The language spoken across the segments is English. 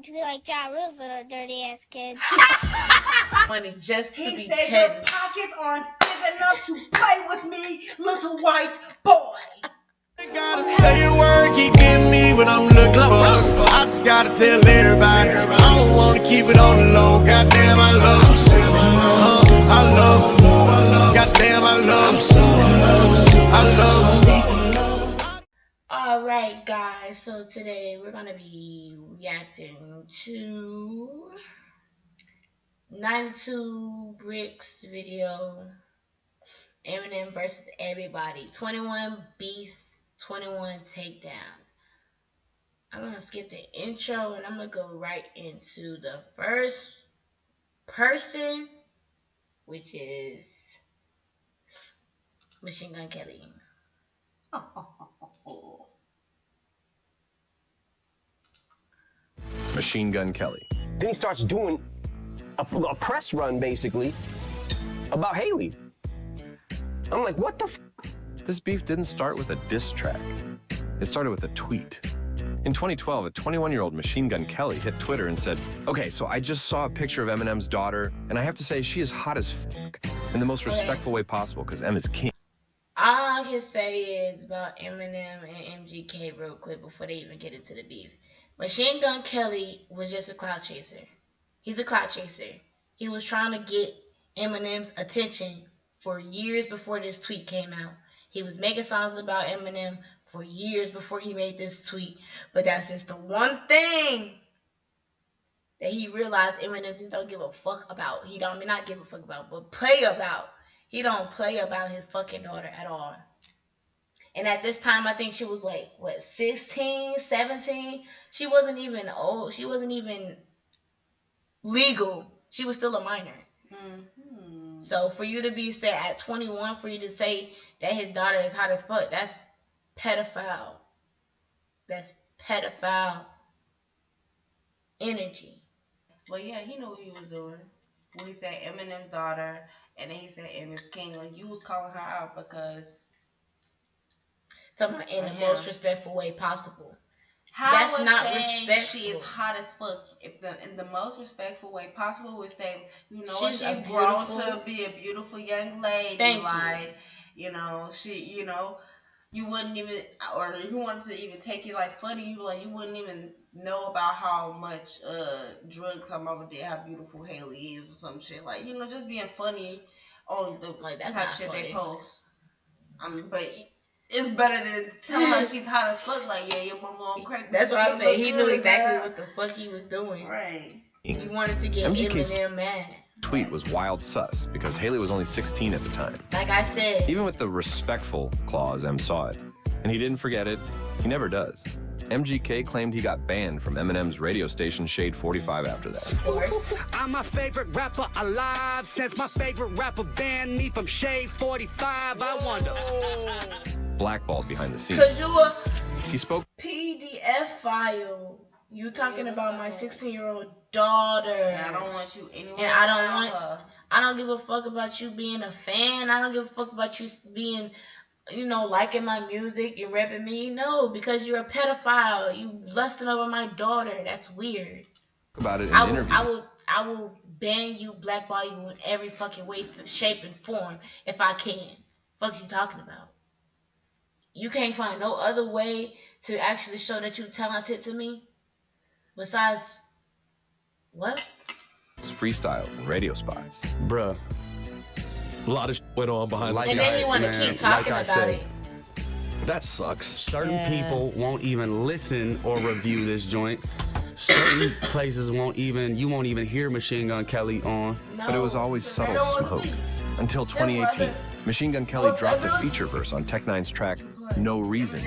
to be like Ja Rule's little dirty ass kid. Money just to be He said petty. your pockets aren't big enough to play with me, little white boy. Gotta say a word, keep getting me what I'm looking for. I just gotta tell everybody, I don't wanna keep it on the low. Goddamn, I love him. I love him. Goddamn, I love him. I love him. Alright guys, so today we're gonna be reacting to 92 Bricks video, Eminem versus everybody, 21 beasts, 21 takedowns. I'm gonna skip the intro and I'm gonna go right into the first person, which is Machine Gun Kelly. Machine Gun Kelly. Then he starts doing a press run, basically, about HUGEEE. I'm like, what the f? This beef didn't start with a diss track. It started with a tweet. In 2012, a 21-year-old Machine Gun Kelly hit Twitter and said, okay, so I just saw a picture of Eminem's daughter, and I have to say she is hot as fuck in the most respectful way possible, because M is king. All I can say is about Eminem and MGK real quick before they even get into the beef. Machine Gun Kelly was just a clout chaser. He's a clout chaser. He was trying to get Eminem's attention for years before this tweet came out. He was making songs about Eminem for years before he made this tweet. But that's just the one thing that he realized Eminem just don't give a fuck about. He don't not give a fuck about, but play about. He don't play about his fucking daughter at all. And at this time, I think she was like, what, 16, 17? She wasn't even old. She wasn't even legal. She was still a minor. Mm-hmm. So for you to be said at 21, for you to say that his daughter is hot as fuck, that's pedophile. That's pedophile energy. Well, yeah, he knew what he was doing. When he said Eminem's daughter, and then he said Eminem's king, like, you was calling her out because... Talking about in the most respectful way possible. How that's not respectful. She is hot as fuck. If in the most respectful way possible, would say, you know, she's grown to be a beautiful young lady. Thank like, you know, she, you know, you wouldn't even, or if you wanted to even take it like funny, you wouldn't even know about how much drugs her mama did, how beautiful HUGEEE is, or some shit. Like, you know, just being funny on the like, that's type not shit funny. they post. But it's better than telling her she's hot as fuck. Like, yeah, your mama on crack. That's what I'm saying. He knew exactly what the fuck he was doing. Right. He wanted to get MGK's Eminem mad. Tweet was wild sus because HUGEEE was only 16 at the time. Like I said. Even with the respectful clause, M saw it. And he didn't forget it. He never does. MGK claimed he got banned from Eminem's radio station Shade 45 after that. Of course. I'm my favorite rapper alive since my favorite rapper banned me from Shade 45. I wonder. Blackballed behind the scenes. Cause you a He spoke PDF file. You talking about my 16-year-old daughter. And I don't want you anywhere. And I don't give a fuck about you being a fan. I don't give a fuck about you being, you know, liking my music and repping me. No, because you're a pedophile. You lusting over my daughter. That's weird. About it in an interview. I will ban you, blackball you in every fucking way, shape, and form if I can. Fuck you talking about? You can't find no other way to actually show that you're talented to me? Besides, what? Freestyles and radio spots. Bruh. A lot of shit went on behind the And scenes. then he want to keep talking about it. That sucks. Certain people won't even listen or review this joint. Certain places you won't even hear Machine Gun Kelly on. No, But it was always subtle smoke. Until 2018, Machine Gun Kelly dropped a feature verse on Tech Nine's track No Reason,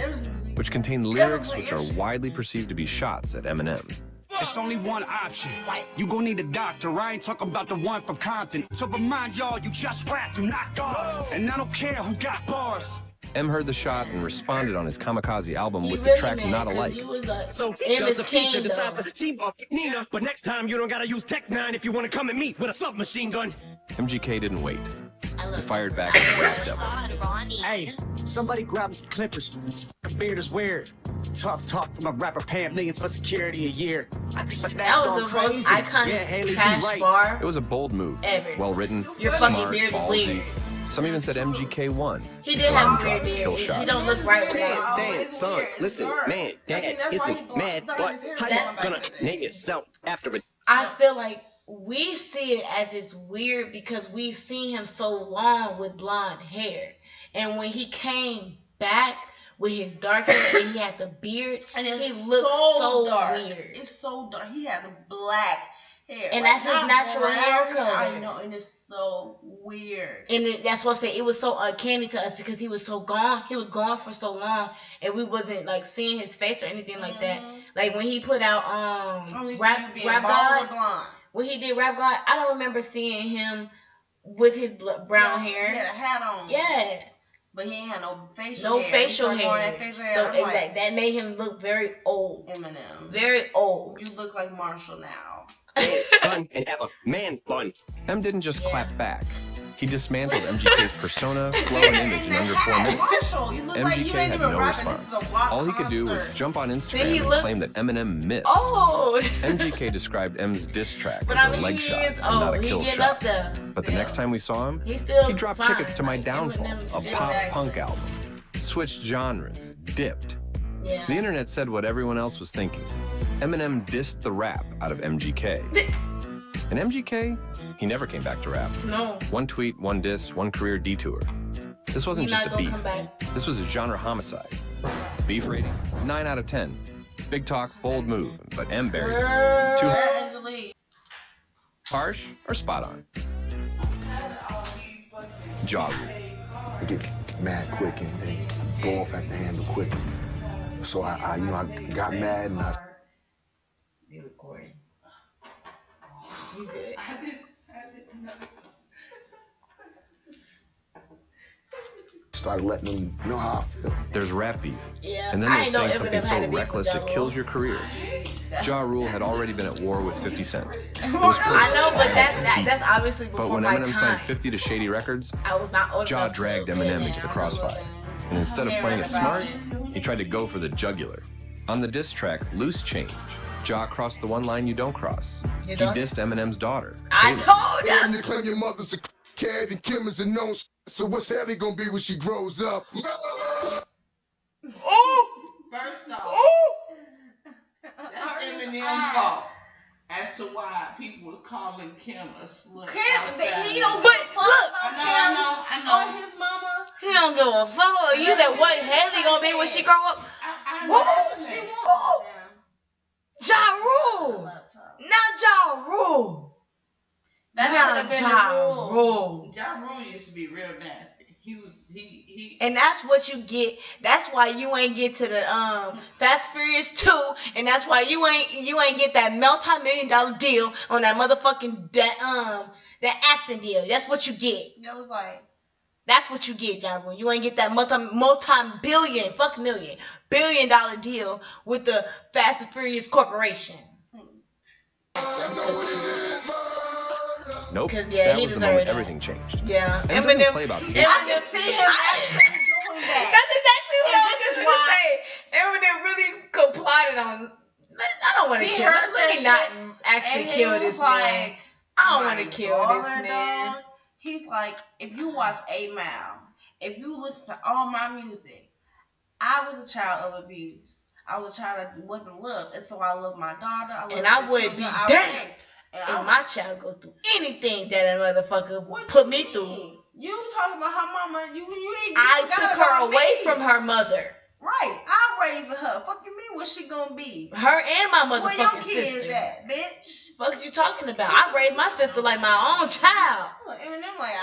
which contained lyrics which are widely perceived to be shots at Eminem. It's only one option. You gon' need a doctor. I ain't talking about the one from Compton. So remind y'all, you just rap, you not bars. And I don't care who got bars. M heard the shot and responded on his Kamikaze album He with really the track mad, Not 'cause Alike. he was like, So M does is a feature king, decides though. to team up Nina, but next time you don't gotta use Tech 9 if you wanna come and meet with a submachine gun. MGK didn't wait. I He fired back at the rap devil. Hey, somebody grab some clippers. This fucking beard is weird. Tough talk from a rapper paying millions for security a year. I think my dad's That gone was the most crazy. iconic Yeah, Haley, trash you right. bar It was a bold move. ever. Well written, Your fucking smart, beard is ballsy. weird. Some even said MGK won. He did until have M a dropped weird the kill beard. shot. He don't look right with Stand, that. stand, son, listen, man, dad isn't mad, but how you gonna name yourself after it? I feel like we see it as it's weird because we've seen him so long with blonde hair. And when he came back with his dark hair and he had the beard, And it's he looked so dark. weird. It's so dark. He has black hair. And like, that's his not natural brown. hair color. I know, and it's so weird. And that's what I'm saying. It was so uncanny to us because he was so gone. He was gone for so long, and we wasn't like seeing his face or anything like that. Like when he put out Only see rap you being rap bald or God. blonde. When he did rap God, I don't remember seeing him with his brown He hair. had a hat on. Yeah, But he ain't had no facial no hair. facial He started growing hair. that facial hair. So I'm exactly like, that made him look very old. Eminem. Very old. You look like Marshall now. Bun and have a man bun. M didn't just clap back. He dismantled MGK's persona, flow, and image in under 4 minutes. Marshall, you look like you MGK ain't had even no rapping. response. This is a rock All he could do was concert. jump on he Instagram and looked claim that Eminem missed. Old. MGK described M's diss track But as I a mean, leg he shot is and not old. a He kill getting shot. up there. But the next time we saw him, He's still he dropped fine. tickets to My Like, Downfall, Eminem's a still pop that punk good. album. Switched genres, dipped. Yeah. The internet said what everyone else was thinking. Eminem dissed the rap out of MGK. And MGK, he never came back to rap. No. One tweet, one diss, one career detour. This wasn't He just not a gonna beef. come back. This was a genre homicide. Beef rating, 9 out of 10. Big talk, bold move, but M buried it. Too Angelique. harsh or spot on? Jaw rule. I get mad quick and go off at the handle quick. So I got mad and I You recording. You good. started letting them know how I feel. There's rap beef. Yeah. And then I there's ain't know saying something Eminem had so a beef with reckless Ja it kills Rule. your career. Ja Rule had already been at war with 50 Cent. It was I know, but personal. that's obviously But before when my Eminem time. signed 50 to Shady Records, I was not old Ja enough to dragged get Eminem in. into the crossfire. And instead of playing it smart, he tried to go for the jugular. On the diss track, Loose Change, Ja crossed the one line you don't cross. He dissed Eminem's daughter. I Haley. told ya. And you claim your mother's a cat and Kim is a known so what's Haley gonna be when she grows up? First off, that's Eminem's fault as to why people was calling Kim a slut. He don't but look. I know. Or his mama. He don't give a fuck. You said what Haley gonna be when she grow up? I Who? know. Oh, Ja Rule. Not Ja Rule. That should have been Ja the rule. Rule. Ja Rule used to be real nasty. He And that's what you get. That's why you ain't get to the Fast Furious 2, and that's why you ain't get that multi-million-dollar deal on that motherfucking that acting deal. That's what you get. That was like, That's what you get, Ja Rule. You ain't get that billion-dollar deal with the Fast and Furious Corporation. Nope. 'Cause, yeah, that he was the deserved moment that. everything changed. Yeah, M doesn't play about Eminem. hate. I can see him actually doing that. That's exactly what And I was this is just why- gonna say. Eminem really complied on. I don't want to He kill. heard Let me that not actually And kill he this was man. like, I don't my want to kill this daughter, man. dog. He's like, if you watch 8 Mile, if you listen to all my music, I was a child of abuse. I was a child that wasn't loved, and so I love my daughter. I love And I the would children be I damned raised. And If I my child go through anything that a motherfucker What put you me mean? through, You talking about her mama? You ain't. I forgot took about her away me. from her mother. Right, I raised her. Fucking me, what she gonna be? Her and my Where your motherfucking kids sister. at, bitch? Fuck's you talking about? I raised my sister like my own child. Eminem like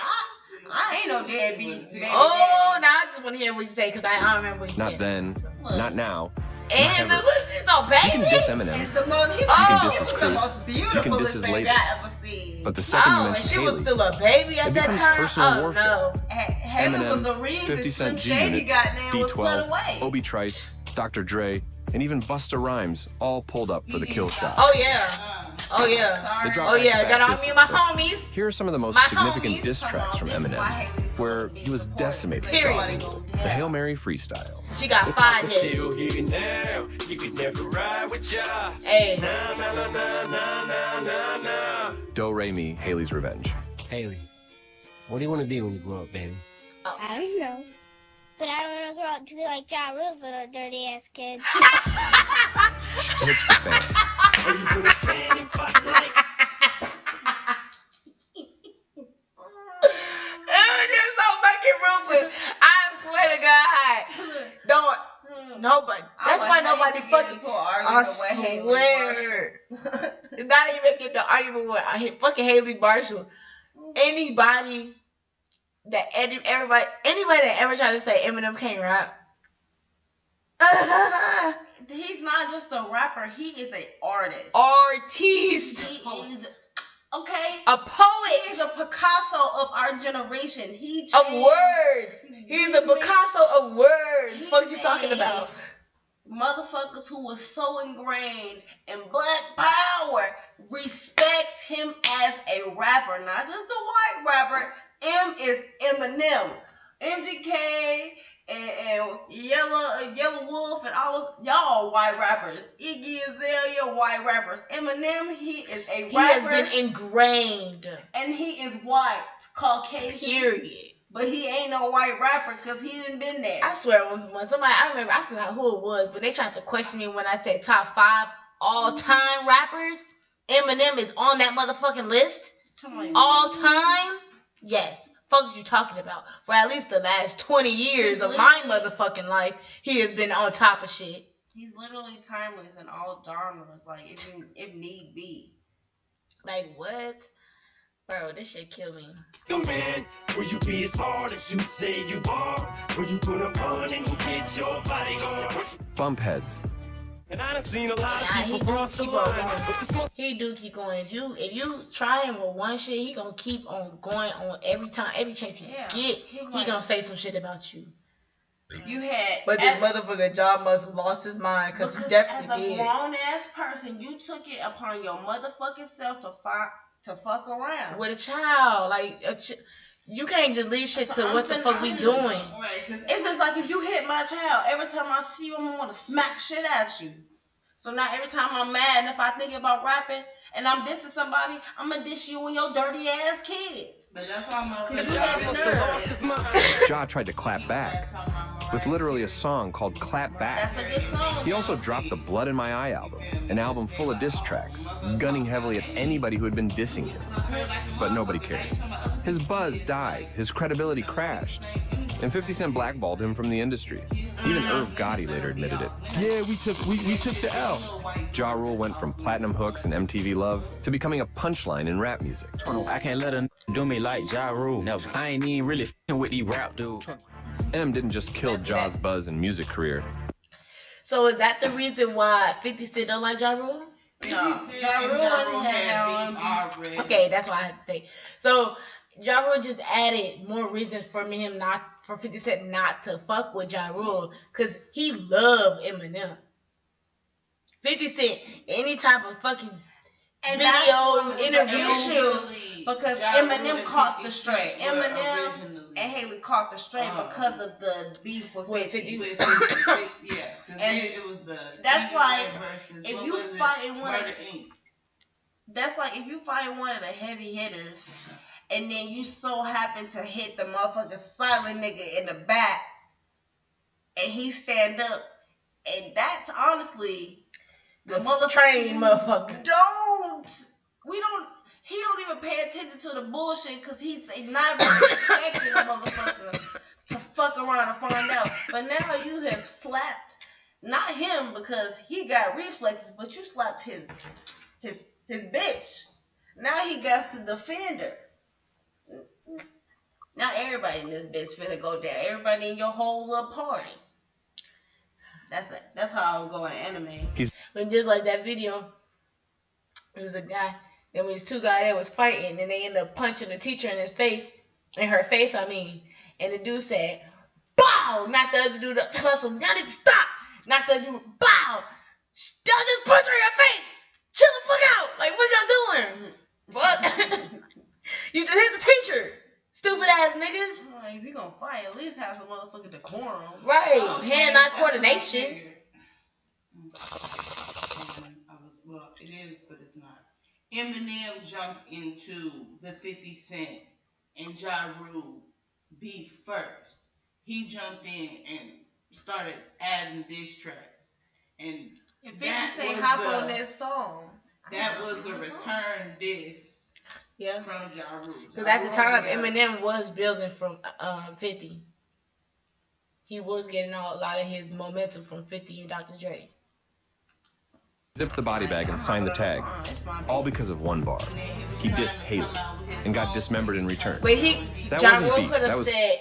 I ain't no deadbeat baby Oh, daddy. now I just want to hear what you say because I don't remember what you Not said. then, not now. And Never. it's a You baby. can diss Eminem, It's the most. He's can diss it his was crew. the most beautiful diss his baby label. I ever seen. but the second you Oh, and mention she was Haley, still a baby at it that becomes time. personal Oh warfare. no. Haley was the Eminem, reason 50 Slim Cent G Shady Unit, goddamn was put D12, away. Obi Trice, Dr. Dre, and even Busta Rhymes all pulled up for the kill shot. Oh yeah. Oh yeah. They dropped Oh yeah. back-to-back Got all me and my disses, but homies. Here are some of the most My significant homies. diss tracks from Eminem, where he was decimated. Period. The Hail Mary freestyle. She got 5 days. Still here now. You could never ride with ya. Hey. Na na na na na na na na. Do Re Mi, Haley's Revenge. Haley, what do you want to be when you grow up, baby? I don't know. But I don't want to grow up to be like Ja Rule's little dirty ass kid. Hits the fan. Are you gonna stand and fight like? Eminem's so fucking ruthless. I swear to God. Don't. Nobody. That's why nobody fucking. I swear. Not even get the argument with fucking Haley Marshall. Anybody that anybody that ever tried to say Eminem can't rap. He's not just a rapper. He is an artist. Artiste. He is okay. A poet. He is a Picasso of our generation. He Of words. He's a Picasso of words. Fuck you talking about? Motherfuckers who was so ingrained in black power respect him as a rapper, not just a white rapper. M is Eminem, MGK, and Yellow Wolf, and all those, y'all white rappers. Iggy Azalea, white rappers. Eminem, he is a rapper. He has been ingrained. And he is white, Caucasian. Period. But he ain't no white rapper because he didn't been there. I swear, when somebody, I remember, I forgot who it was, but they tried to question me when I said top 5 all-time rappers. Eminem is on that motherfucking list. All time? Yes. Fuck you talking about? For at least the last 20 years of my motherfucking life, he has been on top of shit. He's literally timeless in all genres, like if need be. Like what? Bro, this shit kill me. Yo, man, will you be as hard as you say you are? Will you gonna run and you get your body on? Bump heads. And I done seen a lot of He people do cross the keep line. on But this going. He do keep going. If you try him with one shit, he gonna keep on going on every chance he get. He gonna say some shit about you. You had, but this motherfucker John must have lost his mind because he definitely did. As a grown ass person, you took it upon your motherfucking self to fuck around with a child. Like you can't just leave shit to what the fuck we doing. It's just like if you hit my child, every time I see you, I'm gonna want to smack shit at you. So now every time I'm mad, and if I think about rapping and I'm dissing somebody, I'm gonna diss you and your dirty ass kids. But that's why I'm Ja tried to clap back with literally a song called Clap Back. That's a good song. He also dropped the Blood in My Eye album, an album full of diss tracks, gunning heavily at anybody who had been dissing him. But nobody cared. His buzz died, his credibility crashed, and 50 Cent blackballed him from the industry. Even Irv Gotti later admitted it. Yeah, we took the L. Ja Rule went from platinum hooks and MTV Love to becoming a punchline in rap music. I can't let her do me like Ja Rule. No, I ain't even really f***ing with these rap dudes. M didn't just kill Ja's buzz and music career. So is that the reason why 50 Cent don't like Ja Rule? No, Ja Rule had beef. Okay, that's why I had to think. So Ja Rule just added more reasons for 50 Cent not to fuck with Ja Rule, cause he loved Eminem. 50 Cent, any type of fucking video interview, because Eminem caught the stray. Eminem and Haley caught the stray because of the beef with 50. Yeah, and it was the. That's like if you fighting one. That's like if you fight one of the heavy hitters, and then you so happen to hit the motherfucking silent nigga in the back, and he stand up, and that's honestly the trained motherfucker. He don't even pay attention to the bullshit because he's not expecting a motherfucker to fuck around and find out. But now you have slapped, not him because he got reflexes, but you slapped his bitch. Now he got to defend her. Now everybody in this bitch finna go down. Everybody in your whole little party. That's how I'm going anime. But just like that video, it was a guy. There was 2 guys that was fighting, and they ended up punching the teacher in her face, and the dude said, "Bow!" Knocked the other dude up. Tell us, y'all need to stop. Knocked the other dude, bow. Don't just punch her in your face. Chill the fuck out. Like, what Like, if you gonna fight, at least have some motherfucking decorum. Right. Okay, Hand-eye that's what I coordination. figured. Well, it is, but it's not. Eminem jumped into the 50 Cent and Ja Rule beef first. He jumped in and started adding diss tracks. And If 50 Cent hop on that song. That was the return diss from Ja Rule. Because at the time, Eminem was building from 50. He was getting a lot of his momentum from 50 and Dr. Dre. Zipped the body bag and signed the tag, all because of one bar. He dissed Haley and got dismembered in return. But Ja Rule beef. could have said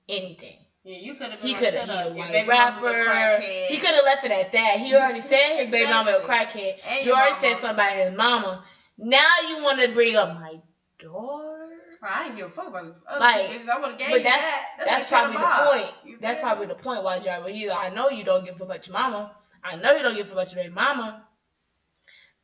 anything. Yeah, you could have. He could have. He a white rapper. He could have left it at that. He already said his baby mama a crackhead. You already said something about his mama. Now you want to bring up my daughter? I ain't give a fuck about it. Like, I would have gave but you that. That's probably the point. That's probably the point why Ja Rule. I know you don't give a fuck about your mama. I know you don't give a fuck about your baby mama.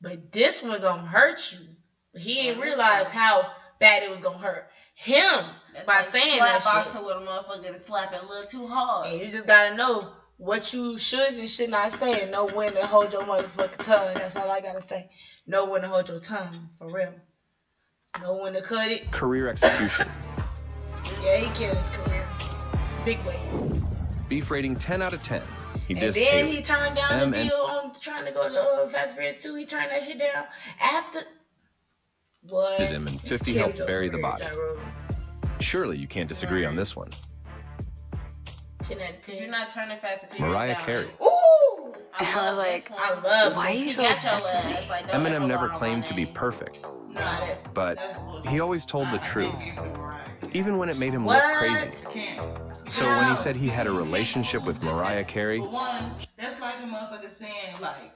But this one gonna hurt you. But he didn't realize how bad it was gonna hurt him by saying that shit. With a motherfucker and slapping a little too hard. And you just gotta know what you should and should not say, and know when to hold your motherfucking tongue. That's all I gotta say. Know when to hold your tongue, for real. Know when to cut it. Career execution. Yeah, he killed his career. Big ways. Beef rating 10 out of 10. He And dissed then Haley. he turned down the deal on trying to go to Fast and Furious 2. He turned that shit down after. What? Him and 50 helped bury the body. Surely you can't disagree on this one. You're not turning Fast and Furious Mariah down. Carey. Ooh! I was like, I love why are you so obsessed with me? Like, Eminem never claimed to be perfect, but he always told the truth, even when it made him look crazy. So when he said he had a relationship with Mariah Carey, that's like the motherfucker saying, like,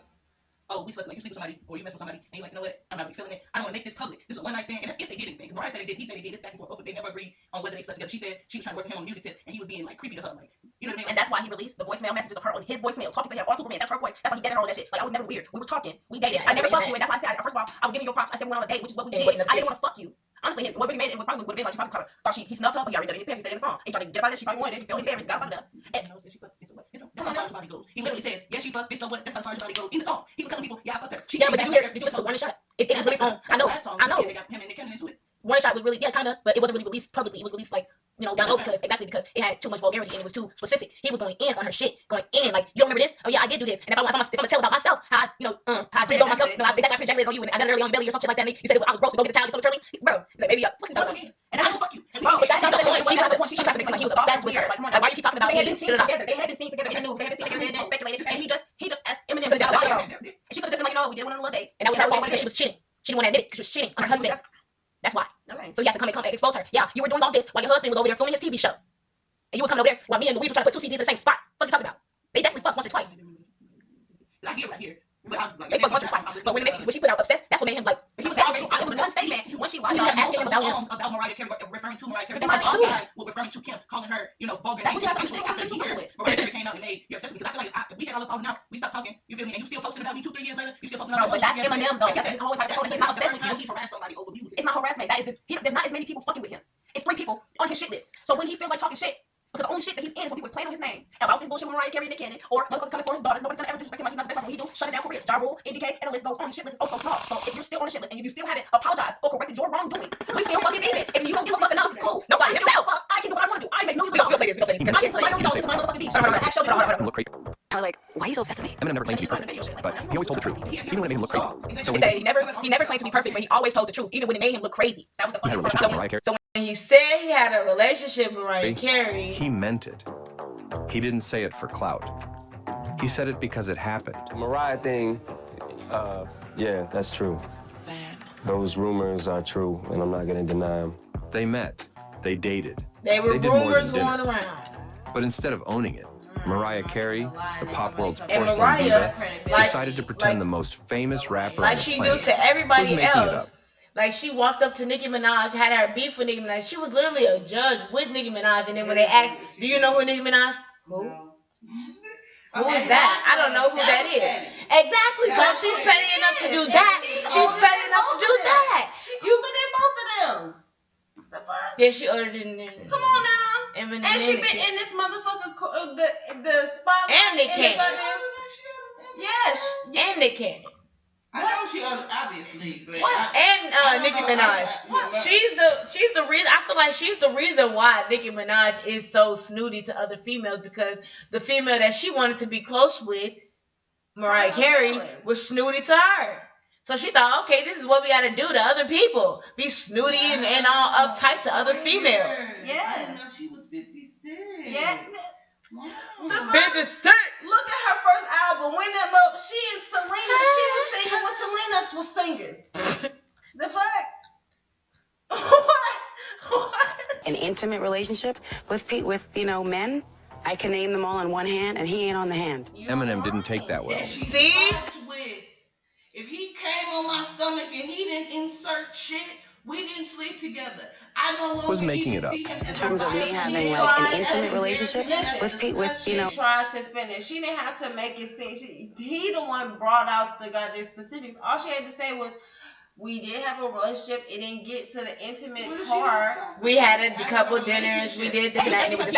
oh, we slept, like, you sleep with somebody, or you mess with somebody, and you're like, you know what, I'm not really feeling it. I don't want to make this public. This is a one-night stand, and that's if they did anything. Because Mariah said they did, he said they did, it's back and forth. Both of them never agreed on whether they slept together. She said she was trying to work with him on music tip, and he was being, like, creepy to her, like, you know what I mean? And that's why he released the voicemail messages of her on his voicemail, talking to him on Superman. That's her voice. That's why he did all that shit. Like, I was never weird. We were talking. We dated. I never fucked you, and that's why I said, first of all, I was giving you props. I said we went on a date, which is what we did. I didn't want to fuck you. Honestly, what really made it, probably would have been like, she probably thought he snubbed her, but he already done it in his pants. He said it in his song. He tried to get about it. She probably wanted it. He felt his parents, got about it. And that's how far his body goes. He literally said, yeah, she fucked, bitch, so what? That's how far his body goes. In the song, he was telling people, yeah, I fucked her. Yeah, but did you listen to One Shot? It was released on, I know. One Shot was really, yeah, kind of, but it wasn't really released publicly. It was released, like, you know, down low because it had too much vulgarity and it was too specific. He was going in on her shit, going in, like, you don't remember this? Oh yeah, I did do this. And if I'm gonna tell about myself, how I jizzed on myself, I projected on you, and I got it early on your belly or something like that. And you said I was gross, so go get a towel, you something to bro. Like, maybe fucking tell me. And I don't fuck you. Bro, but that's not the point. She tried to make it like he was obsessed with her. Like, why you keep talking about? They had been seen together. They had been seen together in the news. They had been seen together and speculated. And he just asked Eminem to down. And she could have just been like, we did one on a little date, and that was her fault because she was cheating. She didn't want to admit it because she was cheating on her husband. That's why. Okay. So you have to come and expose her. Yeah, you were doing all this while your husband was over there filming his TV show. And you were coming over there while me and Louise were trying to put two CDs in the same spot. What you talking about? They definitely fucked once or twice. Right here. They fucked once or twice. But when she put out obsessed, that's what made him like. He was already. It was one statement when she watched y'all asking him about Mariah Carey, referring to Mariah Carey. Well, referring to Kim, calling her, vulgar. That's what you have to after he heard Mariah Carey came out and made you're obsessed with me. Because I feel like we had all this falling out. We stopped talking. You feel me? And you still posting about me 2-3 years later. You still posting about me. But that's Eminem though. That's his whole type of show. He's not obsessed with you. He's harassed somebody over music. It's not harassment. That is his. There's not as many people fucking with him. It's 3 people on his shit list. So when he feels like talking shit, because the only shit that he's in is when he was playing on his name about this bullshit with Mariah Carey and Nick Cannon, or motherfuckers coming for his daughter. Nobody's gonna ever disrespect him like he's not the best. When he do, shut it down careers. Ja Rule, MGK, and the list goes on. The shit list is also small. So if you're still on the shit list and if you still haven't apologized or corrected your wrongdoing, we still fucking even. If you don't give a fuck enough, cool. Nobody himself. I can do what I want to do. I make millions of dollars. We'll play this. I can tell my own dollars. It's my motherfucking beef. look crazy. I was like, why are you so obsessed with me? Eminem never claimed to be perfect, but he always told the truth, even when it made him look crazy. So when he never claimed to be perfect, but he always told the truth, even when it made him look crazy. That was the he had a funny relationship with part. Mariah Carey, So when he said he had a relationship with Mariah Carey, he meant it. He didn't say it for clout. He said it because it happened. Mariah thing, yeah, that's true. Those rumors are true, and I'm not gonna deny them. They met. They dated. They were did more rumors than going dinner. around. But instead of owning it, Mariah Carey, the pop world's And porcelain Mariah, diva, decided to pretend the most famous rapper like on the she do planet to was everybody making it up. else. Like she walked up to Nicki Minaj, had her beef with Nicki Minaj. She was literally a judge with Nicki Minaj, and then when they asked, "Do you know who Nicki Minaj?" Who? Who is that? I don't know who that is. Exactly. So if she's petty enough to do that, she's petty enough to do that. You could in both of them. Yeah, she ordered it in there. Come on now. been And she in been in this motherfucker the spotlight. And Nick Cannon. Yes. And Nick Cannon. I know she obviously, but and Nicki Minaj. She's the reason. I feel like she's the reason why Nicki Minaj is so snooty to other females, because the female that she wanted to be close with, Mariah Carey, was snooty to her. So she thought, okay, this is what we got to do to other people. Be snooty and all uptight to other females. Yes. I didn't know she was 56. Yeah. Wow. 56. Look at her first album, Win Them Up. She and Selena. She was singing when Selena was singing. The fuck? What? An intimate relationship with men. I can name them all on one hand, and he ain't on the hand. Eminem didn't take that well. See? If he came on my stomach and he didn't insert shit, we didn't sleep together. I no longer Was making it up. In terms of me having like an intimate relationship with She tried to spin it. She didn't have to make it seem. He the one brought out the goddamn specifics. All she had to say was, we did have a relationship. It didn't get to the intimate part. We had a couple dinners. We did this and that. And it was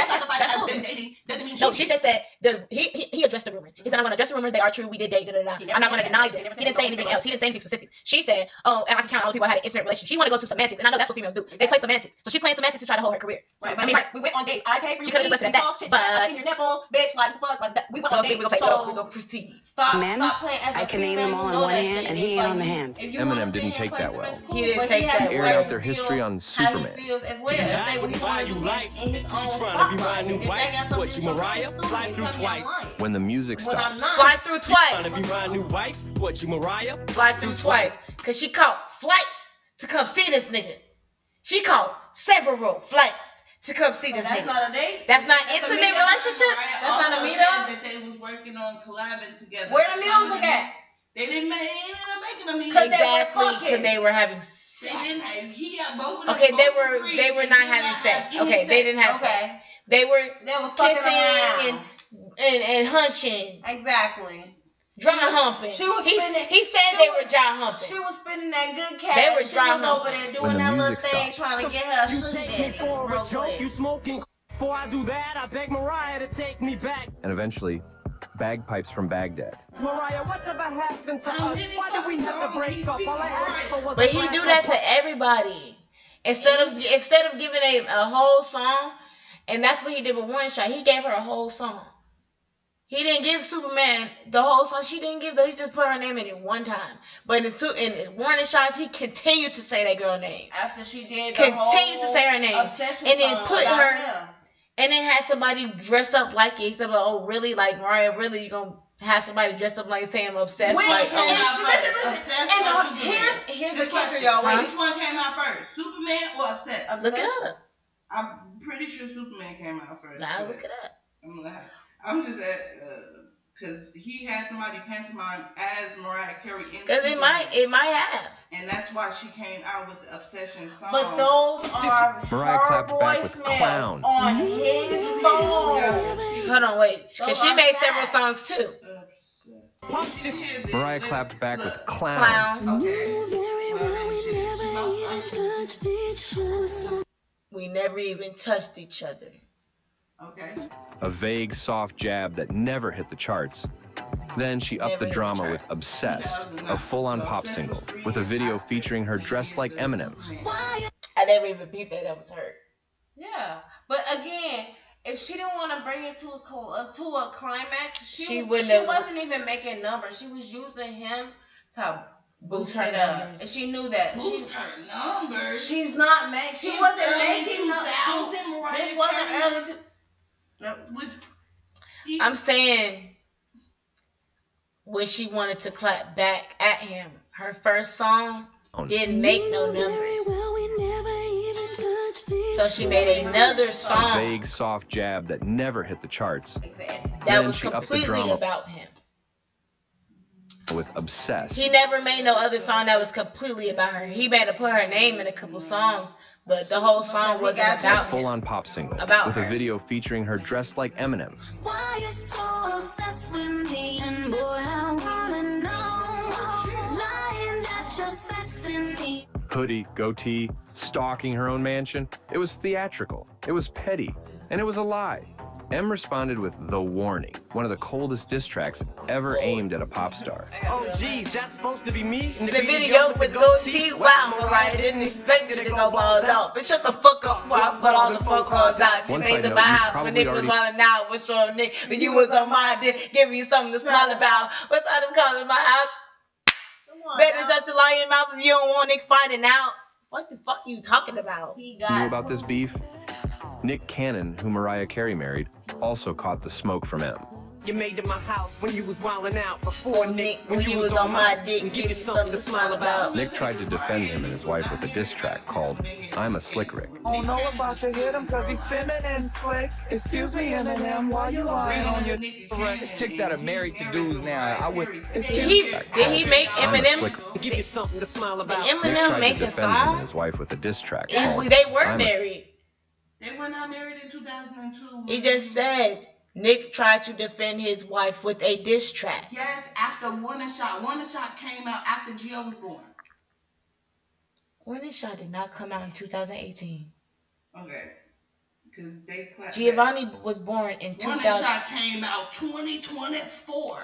no, she just said he addressed the rumors. He said, I'm going to address the rumors. They are true. We did date. I'm not going to deny them. He didn't say anything else. He didn't say anything specific. She said, oh, and I can count all the people I had an intimate relationship. She wanted to go to semantics, and I know that's what females do. They play semantics. So she's playing semantics to try to hold her career. Right. I mean, we went on dates. I paid for She your could have fees. just left it at that. But I seen your nipples, bitch. Like the fuck. Like that. We went on dates. We're going to proceed. Stop men. playing as a I can name them all on one hand, and he ain't on the hand. Eminem didn't take that well. He didn't take that He aired out their history on Superman. As well. What, you Mariah? Fly through twice. When the music stopped. Fly through twice. Trying to be my new wife? What, you Mariah? Fly through twice. Because she caught flights to come see this nigga. She caught several flights to come see this nigga. That's not a date? That's not an intimate relationship? That's not a meetup? That they was working on collabing together. Where the music at? They didn't ended up making a music. Exactly, because they were having sex. They didn't. Both of them. Okay, they were not having sex. Okay, they didn't have sex. They were kissing and hunching. Exactly. Dry humping. She was he said they were dry humping. She was spinning that good cash. They were dry She was over there doing that little thing, trying to get her sugar daddy. For a joke, you smoking. Before I do that, I beg Mariah to take me back. And eventually, bagpipes from Baghdad. Mariah, whatever happened to us? Why did we have to break up? All I asked for was but he do that to everybody. Instead of giving a whole song, and that's what he did with Warning Shot. He gave her a whole song. He didn't give Superman the whole song. She didn't give he just put her name in it one time. But in Warning Shots, he continued to say that girl name. After she did continued to say her name. And then put her him. And then had somebody dressed up like it. He said, oh, really? Like, Mariah, really? You gonna have somebody dressed up like saying I'm obsessed? When like, came out first? And here's the kicker, y'all. Wait. Which one came out first? Superman or Obsessed? Look it up. I'm pretty sure Superman came out first. Nah, look it up. I'm just because he had somebody pantomime as Mariah Carey. Because it might have. And that's why she came out with the Obsession song. But those are Mariah clapped back with Clown. On his phone. Hold on, wait. Because she made several songs too. Mariah clapped back with Clown. We never even touched each other. Okay. A vague, soft jab that never hit the charts. Then she upped the drama with Obsessed, a full-on pop single, with a video featuring her dressed like Eminem. I never even peeped that was her. Yeah, but again, if she didn't want to bring it to a climax, she wasn't even making numbers. She was using him to boost her numbers. And she knew that. Boost her numbers? She's not making. She wasn't making numbers. This wasn't early. I'm saying when she wanted to clap back at him, her first song didn't make no numbers. So she made another song. A vague, soft jab that never hit the charts. That was completely about him. With Obsessed. He never made no other song that was completely about her. He made her put her name in a couple songs, but the whole song wasn't about him. Full-on pop single about with her. A video featuring her dressed like Eminem. Why you so obsessed with me? And boy, I wanna know. Lying that you're sexing me. Hoodie, goatee, stalking her own mansion. It was theatrical. It was petty. And it was a lie. M responded with The Warning, one of the coldest diss tracks ever aimed at a pop star. Oh, geez, that's supposed to be me in The video with goatee, wow, Mariah didn't expect you to go balls out. But shut the fuck up before I put all the phone calls out. You One made side to note, my you house when probably niggas was already- wildin' out. What's wrong, Nick? When you was on my dick, giving you something to smile about. What's out of calling my house? Better shut your lying mouth if you don't want Nick finding out. What the fuck are you talking about? Knew about this beef? Nick Cannon, who Mariah Carey married, also caught the smoke from M. You made to my house when you was wildin' out. Before Nick, when you was on my dick, and give you something to smile about. Nick tried to defend him and his wife with a diss track called I'm a Slick Rick. I don't know if I should hit him cause he's feminine slick. Excuse me, Eminem, why you lying on your There's chicks that are married to dudes now. I would. Did he make Eminem? Give you something to smile about. Nick Eminem tried make to a defend him and song? his wife with a diss track If called they were I'm a- married. They were not married in 2002. He just said Nick tried to defend his wife with a diss track. Yes, after Warning Shot. Warning Shot came out after Gio was born. Warning Shot did not come out in 2018. Okay. Because they clapped. Giovanni was born in Warning 2000. Shot came out 2024.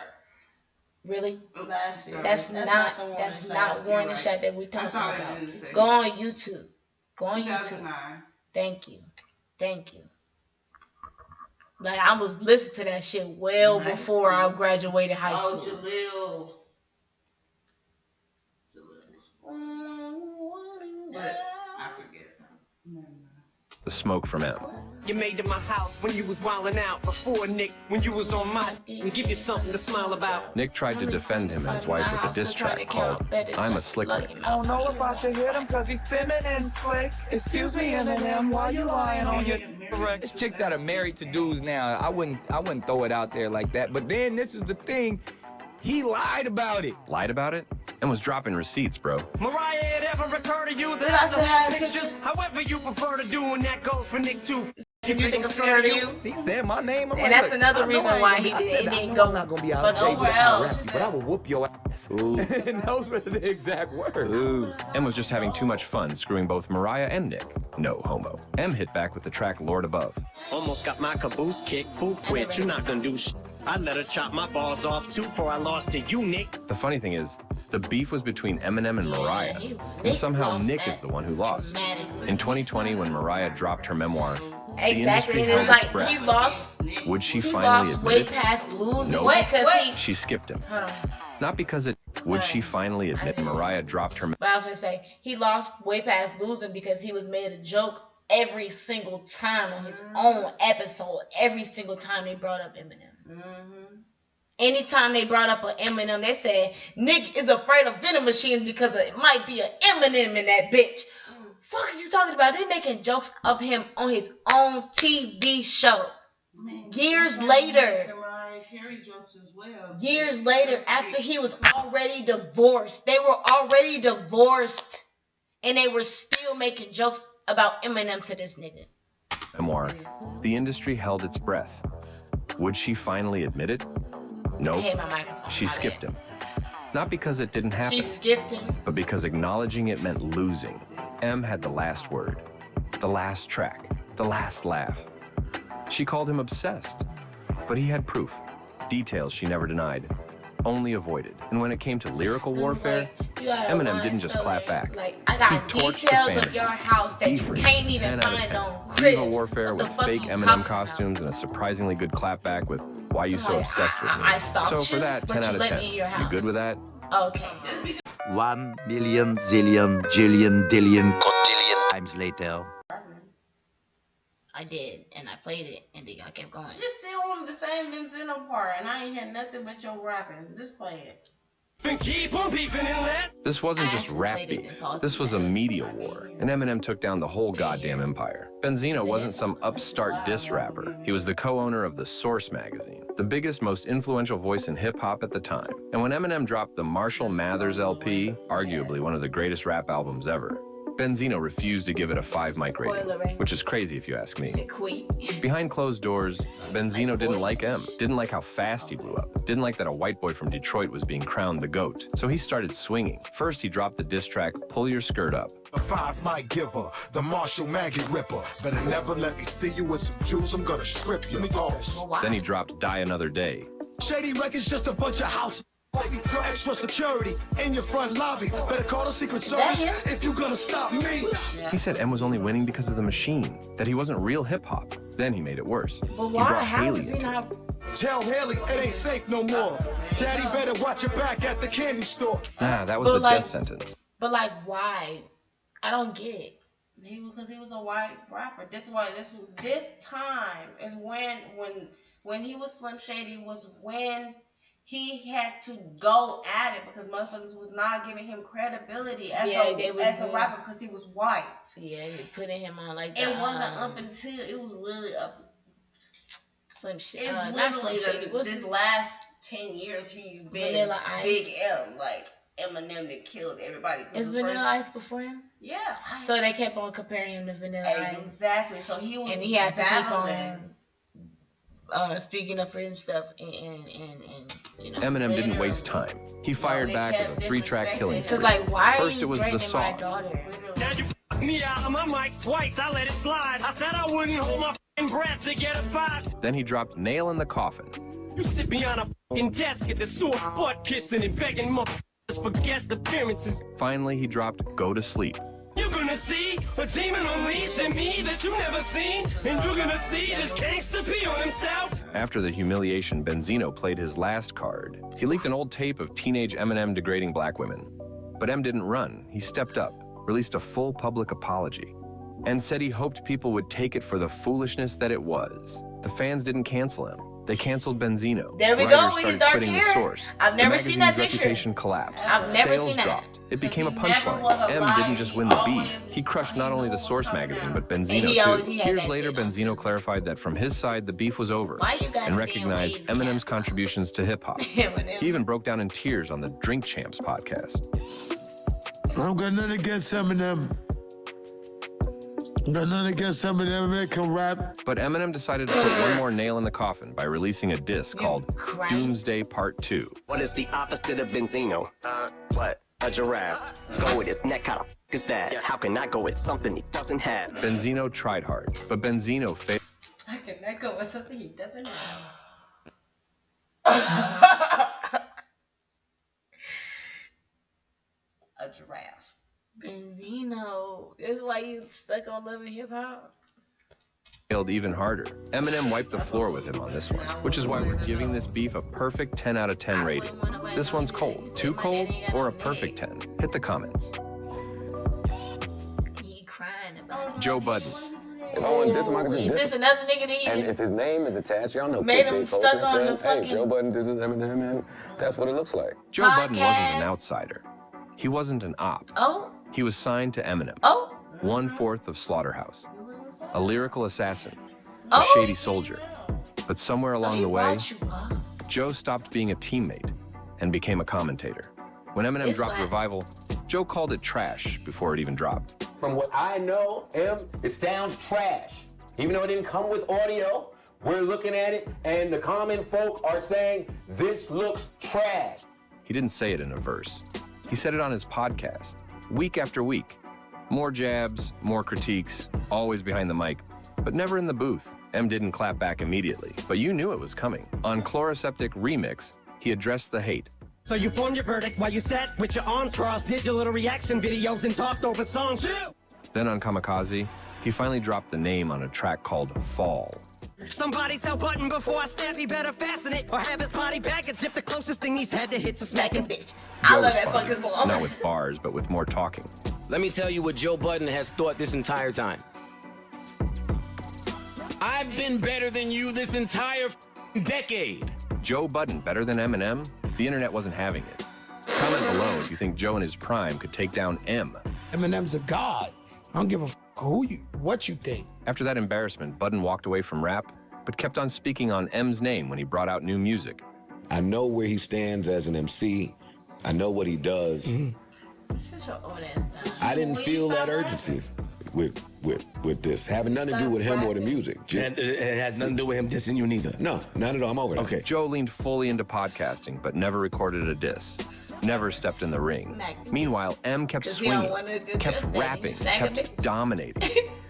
Really? Last year. That's not Warning Shot that we talking about. Go on YouTube. Go on YouTube. 2009. Thank you. Thank you. Like, I was listening to that shit well before I graduated high school. Jaleel. But I forget. The smoke from M. You made to my house when you was wildin' out. Before Nick, when you was on my dick, and give you something to smile about. Nick tried to defend him and his wife with a diss track called I'm a Slick Rick. I don't know if I should hit him cause he's feminine slick. Excuse me, Eminem, why you lying on your There's chicks that are married to dudes now. I wouldn't throw it out there like that. But then this is the thing. He lied about it. Lied about it? And was dropping receipts, bro. Mariah, it ever occur to you that Did I I still still have have pictures? However you prefer to do, and that goes for Nick too. Did you think I'm scared of you? He said my name. I'm And like, that's look, another I know reason I ain't why gonna he be- I didn't- said, it I didn't know go I'm not gonna be out but there with nowhere a else. rap, but I will whoop your ass. Ooh. And those were the exact words. Ooh. M was just having too much fun screwing both Mariah and Nick. No homo. M hit back with the track Lord Above. Almost got my caboose kicked. Fool quit. You're not gonna do shit. I let her chop my balls off too before I lost to you, Nick. The funny thing is, the beef was between Eminem and Mariah, and somehow Nick is the one who lost. In 2020, when Mariah dropped her memoir, the industry Exactly. And held it's its like breath. he lost. Would she He finally lost admit way it? past losing Nope. weight because She skipped him. Hold on. Not because it. Would she finally admit Mariah dropped her? But I was gonna say he lost way past losing because he was made a joke every single time on his own episode. Every single time they brought up Eminem. Anytime they brought up an Eminem, they said Nick is afraid of vending machines because it might be an Eminem in that bitch. Fuck is you talking about? They making jokes of him on his own TV show. Years later. Mariah Carey jokes as well. Years later, after he was already divorced, they were already divorced, and they were still making jokes about Eminem to this nigga. Memoir. The industry held its breath. Would she finally admit it? I Nope. hate my microphone. She skipped him. Not because it didn't happen, She skipped him. but because acknowledging it meant losing. M had the last word, the last track, the last laugh. She called him obsessed, but he had proof, details she never denied, only avoided. And when it came to lyrical warfare, You gotta Eminem run didn't just so clap back. Like, I got He torched the details of fantasy. your house that you Free. can't even 10 out of find 10. on Diva Cribs. warfare What the with fuck fake you Eminem talking costumes and a surprisingly good clapback with why you so Like, obsessed with me. I stalked So for you, that, but 10 you out of let 10. me in your You house. good with that? Okay. 1 million, zillion, jillion, dillion, cotillion times later. I did, and I played it, and then I kept going. You still on the same Nintendo part, and I ain't hear nothing but your rapping. Just play it. Keep on beefing unless. This wasn't just rap beef. This was a media war, and Eminem took down the whole goddamn empire. Benzino wasn't some upstart diss rapper. He was the co-owner of The Source magazine, the biggest, most influential voice in hip-hop at the time. And when Eminem dropped the Marshall Mathers LP, arguably one of the greatest rap albums ever, Benzino refused to give it a 5 mic rating, which is crazy if you ask me. Behind closed doors, Benzino didn't like M, didn't like how fast he blew up, didn't like that a white boy from Detroit was being crowned the GOAT. So he started swinging. First, he dropped the diss track, Pull Your Skirt Up. A 5 mic giver, the Marshall Maggot Ripper. Better never let me see you with some Jews, I'm gonna strip you. Then he dropped Die Another Day. Shady Records, just a bunch of house. Extra security in your front lobby. Better call the Secret Service if you're gonna stop me. He said M was only winning because of the machine, that he wasn't real hip-hop. Then he made it worse. But He why? brought How Haley does he into not? Tell Haley it ain't safe no more. Daddy better watch your back at the candy store. Nah, that was But the like- death sentence. But like, why? I don't get it. Because he was a white rapper. This time is when he was Slim Shady was when he had to go at it because motherfuckers was not giving him credibility as a rapper because he was white. Yeah, he putting him on like It that. wasn't up until it was really up. Slim Shady. It's Not Slim Shady. literally What's this his- last 10 years he's been Vanilla Ice. Big M, like Eminem that killed everybody. Is Vanilla Ice before him? Yeah. So they kept on comparing him to Vanilla Ice. Exactly. So he was and he had to keep battling. on speaking up for himself and you know. Eminem didn't waste time. He fired back with a 3-track killing spree. Cause like, why are First you it was The threatening my Sauce. daughter? Now you f***ed me out on my mics twice. I let it slide. I said I wouldn't hold my f***ing breath to get a 5. Then he dropped Nail in the Coffin. You sit me on a f***ing desk at the sore spot kissing and begging motherfuckers for guest appearances. Finally, he dropped Go to Sleep. You're gonna see a demon unleashed in me that you never seen. And you're gonna see this gangster pee on himself. After the humiliation, Benzino played his last card. He leaked an old tape of teenage Eminem degrading black women. But M didn't run. He stepped up, released a full public apology, and said he hoped people would take it for the foolishness that it was. The fans didn't cancel him. They canceled Benzino. There we Writers go with his started dark quitting hair. The Source. I've never the seen that magazine's picture. reputation collapsed. I've never Sales seen that. dropped. It became a he never was punchline. M alive. didn't just win the beef. He crushed not only the Source magazine, but Benzino too. Years later, Benzino clarified that from his side, the beef was over and recognized Eminem's contributions to hip-hop. He even broke down in tears on the Drink Champs podcast. I don't got nothing against Eminem. Got nothing against Eminem, they can rap. But Eminem decided to put one more nail in the coffin by releasing a diss called Doomsday Part 2. What is the opposite of Benzino? What? A giraffe. Go with his neck, how the f is that? How can I go with something he doesn't have? Benzino tried hard, but Benzino failed. I can echo with something he doesn't have. A giraffe. Benzino. This is why you stuck on Love and Hip Hop. Even harder. Eminem wiped the floor with him on this one, which is why we're giving this beef a perfect 10 out of 10 rating. This one's cold. Too cold or a perfect 10? Hit the comments. He crying about it. Joe Budden. If I want to diss him, I can just Is diss this him. another nigga that he And if his name is attached, y'all know Made him clickbait stuck culture, on then, the hey, fucking Joe Budden disses Eminem, and that's what it looks like. Joe Budden wasn't an outsider. He wasn't an op. Oh. He was signed to Eminem. Oh. 1/4 of Slaughterhouse. A lyrical assassin. A Oh. shady soldier. But somewhere along the way, brought you up. Joe stopped being a teammate and became a commentator. When Eminem dropped Revival, Joe called it trash before it even dropped. From what I know, it sounds trash. Even though it didn't come with audio, we're looking at it, and the common folk are saying, this looks trash. He didn't say it in a verse. He said it on his podcast, week after week. More jabs, more critiques, always behind the mic, but never in the booth. M didn't clap back immediately, but you knew it was coming. On Chloroseptic Remix, he addressed the hate. So you formed your verdict while you sat with your arms crossed, did your little reaction videos and talked over songs. Then on Kamikaze, he finally dropped the name on a track called Fall. Somebody tell Button before I snap, he better fasten it or have his body back and zip the closest thing he's had to hit to smacking bitches. Joe responded, not with bars, but with more talking. Let me tell you what Joe Budden has thought this entire time. I've been better than you this entire decade. Joe Budden better than Eminem? The internet wasn't having it. Comment below if you think Joe in his prime could take down M. Eminem's a god. I don't give a f what you think. After that embarrassment, Budden walked away from rap, but kept on speaking on M's name when he brought out new music. I know where he stands as an MC. I know what he does. Such an old ass dog. I didn't feel that urgency with this. Having nothing to do with him or the music. Just, it has nothing to do with him dissing you neither. No, not at all. I'm over it. Okay. Joe leaned fully into podcasting, but never recorded a diss. Never stepped in the ring. Meanwhile, M kept swinging, kept rapping, kept dominating.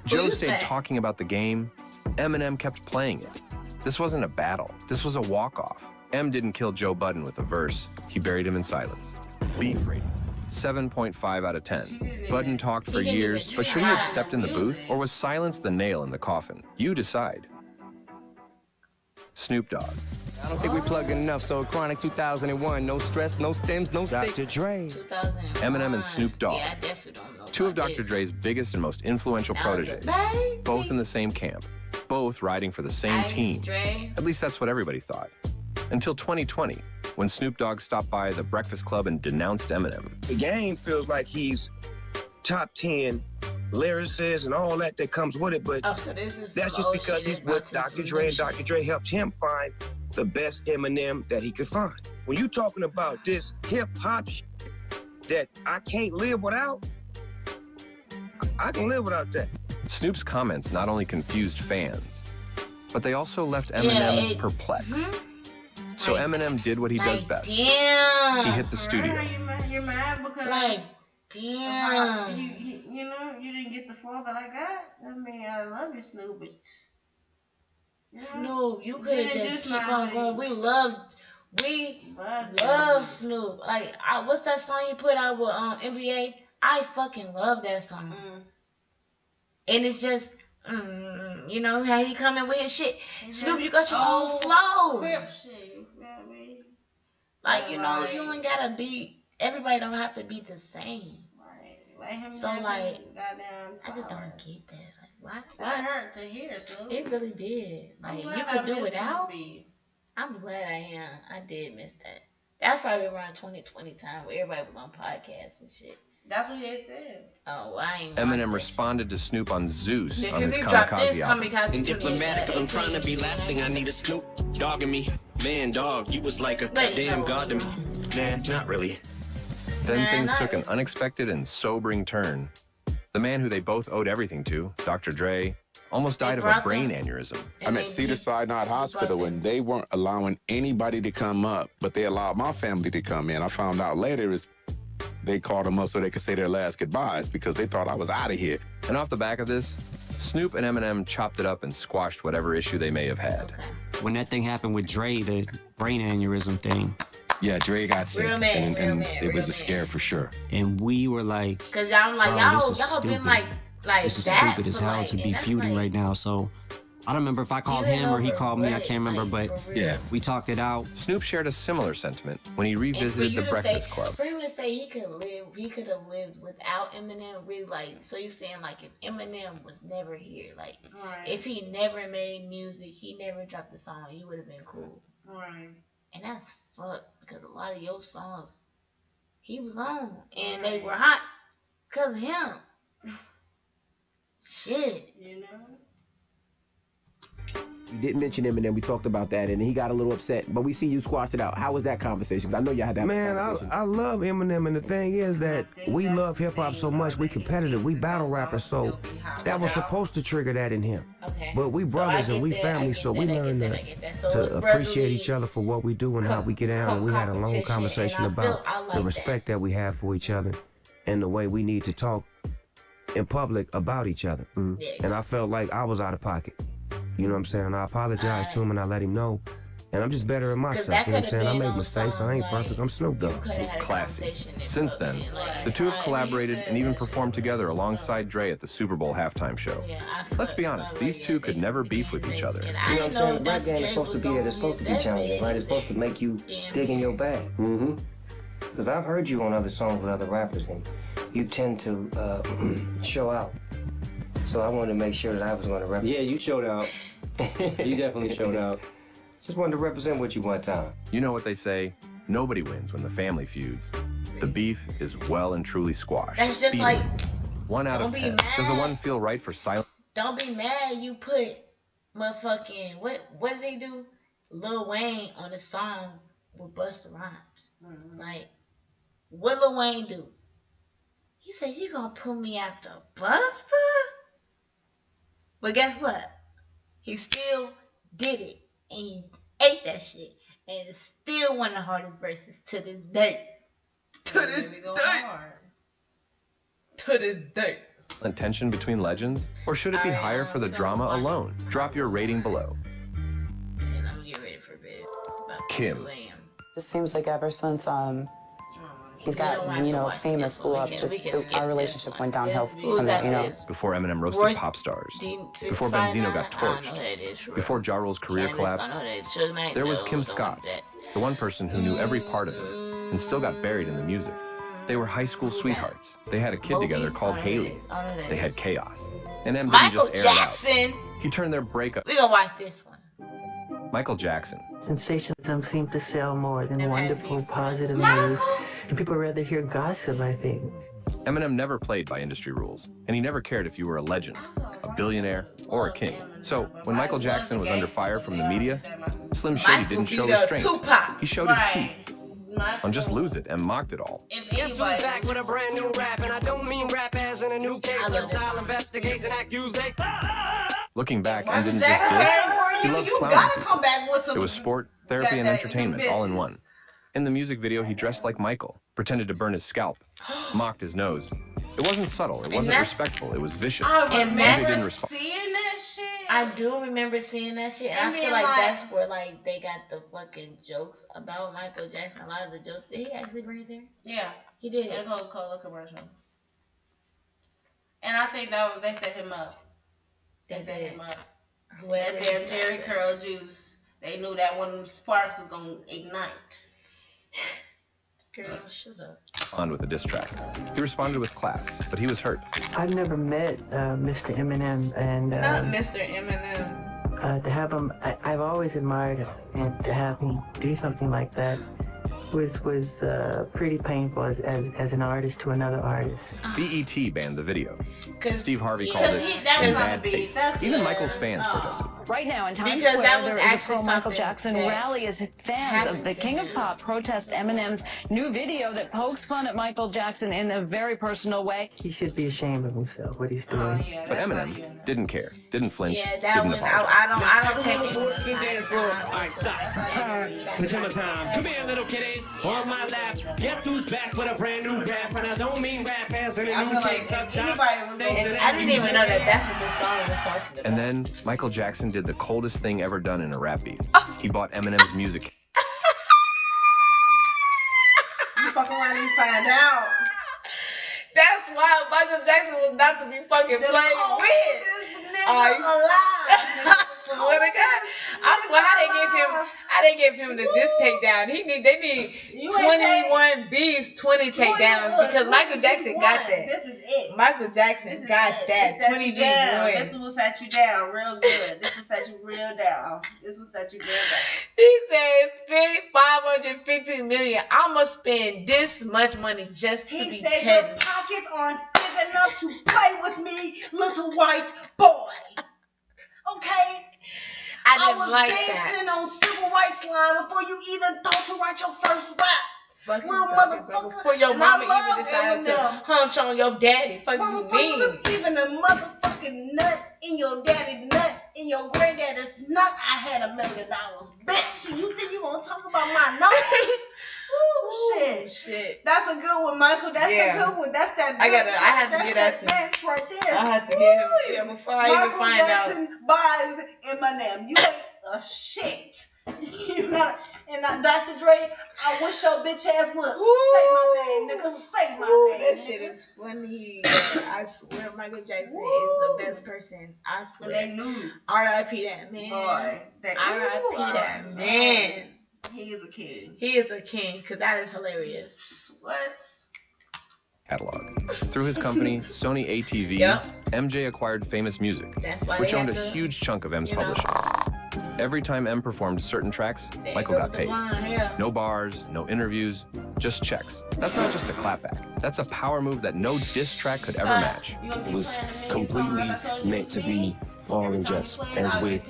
Joe stayed talking about the game. Eminem kept playing it. This wasn't a battle. This was a walk-off. M didn't kill Joe Budden with a verse. He buried him in silence. Beef rating, 7.5 out of 10. Budden talked for years, but should he have stepped in the booth, or was silence the nail in the coffin? You decide. Snoop Dogg. I don't think we plugged in enough, so Chronic 2001, no stress, no stems, no sticks. Dr. Dre. Eminem and Snoop Dogg. Yeah, I definitely don't know. Two of Dr. Dre's biggest and most influential proteges. Both in the same camp. Both riding for the same team. At least that's what everybody thought. Until 2020, when Snoop Dogg stopped by the Breakfast Club and denounced Eminem. The game feels like he's top 10 lyricists and all that comes with it, but so this is that's just because he's with Dr. Dre, and Dr. Dre helped him find the best Eminem that he could find. When you talking about this hip-hop shit that I can't live without, I can live without that. Snoop's comments not only confused fans, but they also left Eminem perplexed. So Eminem did what he does best. Damn. He hit the studio. You're mad because like, damn. You know, you didn't get the flow that I got. I mean, I love you, Snoop, but Snoop, you could have just kept on going. We love Snoop. Like, what's that song you put out with NBA? I fucking love that song. And it's just, you know how he coming with his shit. Snoop, you got your own flow. Crip shit, you feel me? Like, you know, you ain't gotta be. Everybody don't have to be the same. Right. So like, I just don't get that. Like, why? That hurt to hear, Snoop. It really did. Like, you could do without. I'm glad I am. I did miss that. That's probably around 2020 time where everybody was on podcasts and shit. That's what they said. Oh, well, I ain't Eminem responded to Snoop on Zeus on his he Kamikaze album. And diplomatic, cause I'm trying to be last thing I need is Snoop dogging me. Man, dog, you was like a damn god to me. Nah, not really. Then things took an unexpected and sobering turn. The man who they both owed everything to, Dr. Dre, almost died of a brain aneurysm. I'm at Cedars-Sinai Hospital, and they weren't allowing anybody to come up, but they allowed my family to come in. I found out later they called them up so they could say their last goodbyes because they thought I was out of here. And off the back of this, Snoop and Eminem chopped it up and squashed whatever issue they may have had. When that thing happened with Dre, the brain aneurysm thing. Yeah, Dre got sick, and it was a scare for sure. And we were like, cause I'm like, y'all been like this is that stupid as hell to be feuding right now. So I don't remember if I called him or he called me. I can't remember, but yeah, we talked it out. Snoop shared a similar sentiment when he revisited the Breakfast Club. For him to say he could have lived without Eminem, really like. So you're saying like if Eminem was never here, like if he never made music, he never dropped a song, you would have been cool. Right. And that's fucked because a lot of your songs he was on and they were hot because of him. Shit. You know? You didn't mention Eminem. We talked about that, and he got a little upset. But we see you squashed it out. How was that conversation? Because I know y'all had that conversation. I love Eminem, and the thing is that we love hip-hop so much. We competitive. We battle rappers, so that was supposed to trigger that in him. Okay. But we brothers and we family, so we learn to appreciate each other for what we do and how we get down. And we had a long conversation about the respect that we have for each other and the way we need to talk in public about each other. And I felt like I was out of pocket. You know what I'm saying? I apologized to him and I let him know. And I'm just better at myself. You know what I'm saying? I make mistakes. I ain't perfect. I'm Snoop Dogg. Classy. Since then, the two have collaborated and even performed together alongside Dre at the Super Bowl halftime show. Let's be honest, these two could never beef with each other. You know what I'm saying? The rap game is supposed to be it's supposed to be challenging, right? It's supposed to make you dig in your bag. Because I've heard you on other songs with other rappers, and you tend to show out. So I wanted to make sure that I was going to represent. Yeah, you showed out. You definitely showed out. Just wanted to represent with you one time. You know what they say, nobody wins when the family feuds. The beef is well and truly squashed. That's just like 1 out of 10. Does the one feel right for silence? Don't be mad you put motherfucking what did they do? Lil Wayne on a song with Busta Rhymes. Like, what Lil Wayne do? said, "You gonna pull me out the Buster?" But guess what? He still did it, and he ate that shit, and it's still one of the hardest verses to this day. To this day. Tension between legends? Or should it be higher for the drama alone? Drop your rating below. And I'm gonna get ready for bed. Kim. Just seems like ever since he's got, you know, famous, blew up, just our relationship went downhill from that, you know. Before Eminem roasted pop stars. Before Benzino got torched. Before Ja Rule's career collapsed. There was Kim Scott, the one person who knew every part of him and still got buried in the music. They were high school sweethearts. They had a kid together called Haley. They had chaos. And Em didn't just air it out. He turned their breakup. We gonna watch this one. Michael Jackson. Sensationalism seems to sell more than wonderful, positive news. And people rather hear gossip, I think. Eminem never played by industry rules, and he never cared if you were a legend, a billionaire, or a king. So when Michael Jackson was under fire from the media, Slim Shady didn't show restraint. He showed his teeth. On Just Lose It and mocked it all. Guess who's back with a brand new rap, and I don't mean rap as in a new case. I'll investigate and accusation. Looking back, and didn't just diss, he loved clowning people. It was sport, therapy, and entertainment all in one. In the music video, he dressed like Michael, pretended to burn his scalp, mocked his nose. It wasn't subtle, it wasn't respectful, it was vicious. And that's didn't respond. Seeing that shit. I do remember seeing that shit. And I feel like that's where like they got the fucking jokes about Michael Jackson. A lot of the jokes. Did he actually bring his hair? Yeah, he did. In a Coca-Cola commercial. And I think that was, they set him up. They set him up. That damn Jerry Curl juice. They knew that one of them sparks was gonna ignite. Girl, shut up. On with a diss track. He responded with class, but he was hurt. I've never met Mr. Eminem, and Not Mr. Eminem. to have him, I've always admired him, and to have him do something like that was pretty painful as an artist to another artist. BET banned the video. Steve Harvey called it bad taste. Even Michael's fans protested. Right now in Times Because Square, that was there is a actually pro-Michael something Jackson that rally as fans of the King of Pop protest Eminem's new video that pokes fun at Michael Jackson in a very personal way. He should be ashamed of himself, what he's doing. But Eminem didn't care, didn't flinch, Yeah, that didn't one, apologize. I don't take it. Alright, stop. It's summertime. Come here, little kitty. On my lap. Guess who's back with a brand new rap? And I don't mean rap as in a new case of job. I didn't even know that that's what this song was talking about. And then Michael Jackson did the coldest thing ever done in a rap beat. He bought Eminem's music. You fuck around and find out. That's why Michael Jackson was not to be fucking played with. I swear to God. I swear how they give him the diss takedown. They need 21 beefs, 20 takedowns because Michael Jackson got that. This is it. Michael Jackson got that. 20 beefs. This will set you down real good. This will set you real down. This will set you real down. He said, "Big 550 million. I'ma spend this much money just to be He said petty." your pockets aren't big enough to play with me, little white boy. Okay? I was like dancing that. on civil rights line before you even thought to write your first rap. Little motherfucker. Before your And mama I love even decided to Eminem. hunch on your daddy. Fuck you Before you mean? was even a motherfucking nut in your daddy nut in your granddaddy's nut, I had $1 million. Bitch, you think you gonna talk about my nose? Ooh, shit. That's a good one, Michael. That's a good one. That's that. I have to get that dance right there. I have to get him. Yeah, before I even Michael find out. Jackson buys Eminem. You ain't a shit. You not. And not Dr. Dre. I wish your bitch ass would say my name, nigga. Say my name. That shit is funny. I swear, Michael Jackson is the best person. I swear. They knew. R.I.P. that man. Boy, R.I.P. that man. He is a king. He is a king, because that is hilarious. What? Catalog. Through his company, Sony ATV, MJ acquired Famous Music, That's why which they owned had a to, huge chunk of M's publishing. Every time M performed certain tracks, Michael got paid. No bars, no interviews, just checks. That's not just a clapback. That's a power move that no diss track could ever match. It was completely meant to be all in jest, as with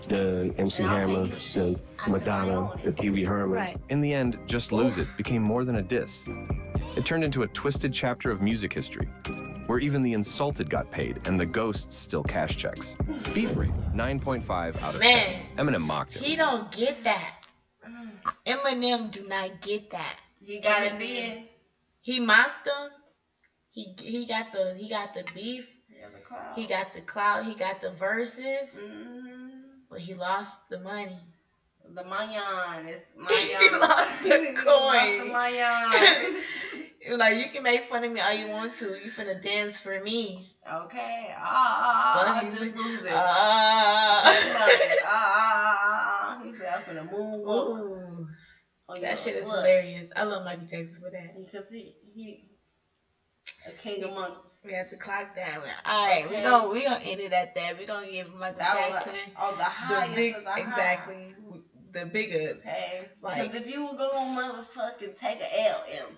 the MC Hammer, the Madonna, the Pee Wee Herman. In the end, Just Lose It became more than a diss. It turned into a twisted chapter of music history, where even the insulted got paid and the ghosts still cash checks. Beef rate, 9.5 out of 10. Eminem mocked it. He don't get that. Eminem do not get that. He got it then. He mocked them. He got the beef. He got the clout. He got the verses. But he lost the money. The mayan. It's mayan. He lost the coin. The mayan. Like, you can make fun of me all you want to. You finna dance for me. Okay. Just lose it. He said, I'm finna moonwalk. That shit is hilarious. I love Michael Jackson for that. Because he a king amongst. We have to clock down. All right, we gonna end it at that. We gonna give Michael Jackson the highest of the exactly the big ups. Okay, because if you were gonna motherfucking take a LM,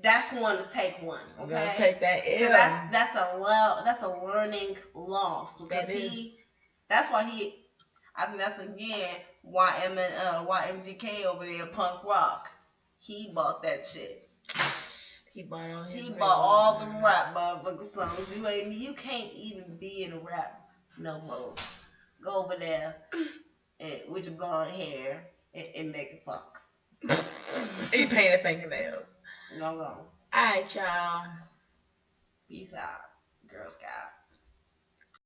that's one to take one. Okay, we're gonna take that L. That's a learning loss. That is. That's why I think that's again why MGK over there punk rock. He bought that shit. He bought all the rap motherfucking songs. You can't even be in rap no more. Go over there with your blonde hair and make it fox. He painted fingernails. No. Alright, y'all. Peace out, Girl Scout.